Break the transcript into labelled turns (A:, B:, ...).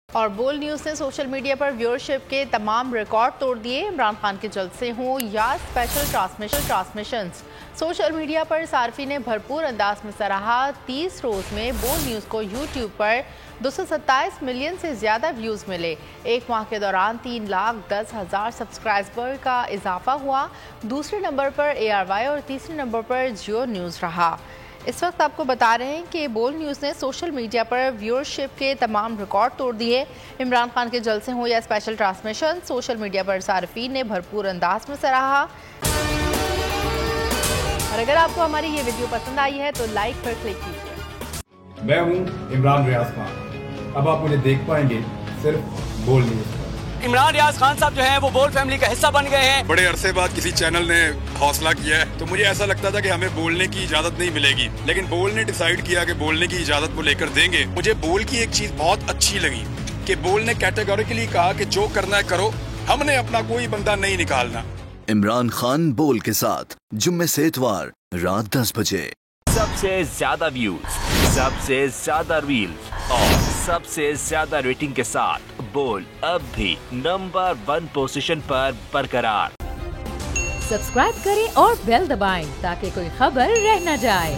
A: और बोल न्यूज़ ने सोशल मीडिया पर व्यूअरशिप के तमाम रिकॉर्ड तोड़ दिए। इमरान खान के जलसे हों या स्पेशल ट्रांसमिशंस, सोशल मीडिया पर सार्फिन ने भरपूर अंदाज में सराहा। 30 रोज़ में बोल न्यूज़ को यूट्यूब पर 227 मिलियन से ज़्यादा व्यूज़ मिले। एक माह के दौरान 3,10,000 सब्सक्राइबर का इजाफा हुआ। दूसरे नंबर पर ARY और तीसरे नंबर पर जियो न्यूज़ रहा। इस वक्त आपको बता रहे हैं कि बोल न्यूज़ ने सोशल मीडिया पर व्यूअरशिप के तमाम रिकॉर्ड तोड़ दिए। इमरान खान के जलसे हों या स्पेशल ट्रांसमिशन, सोशल मीडिया पर सार्फिन ने भरपूर अंदाज में सराहा। और अगर आपको हमारी ये वीडियो पसंद आई है तो लाइक पर क्लिक कीजिए।
B: मैं हूँ इमरान रियाज खान। अब आप मुझे देख पाएंगे सिर्फ बोल न्यूज़।
C: इमरान रियाज खान साहब जो हैं वो बोल फैमिली का हिस्सा बन गए हैं।
D: बड़े अरसे बाद किसी चैनल ने हौसला किया है, तो मुझे ऐसा लगता था कि हमें बोलने की इजाजत नहीं मिलेगी, लेकिन बोल ने डिसाइड किया कि बोलने की इजाजत वो लेकर देंगे। मुझे बोल की एक चीज बहुत अच्छी लगी कि बोल ने कैटेगोरिकली कहा कि जो करना है करो, हमने अपना कोई बंदा नहीं निकालना।
E: इमरान खान बोल के साथ जुम्मे से इतवार रात 10 बजे।
F: सबसे ज्यादा व्यूज, सबसे ज्यादा रील्स और सबसे ज्यादा रेटिंग के साथ बोल अब भी नंबर 1 पोजीशन पर बरकरार।
G: सब्सक्राइब करें और बेल दबाएं ताकि कोई खबर रह न जाए।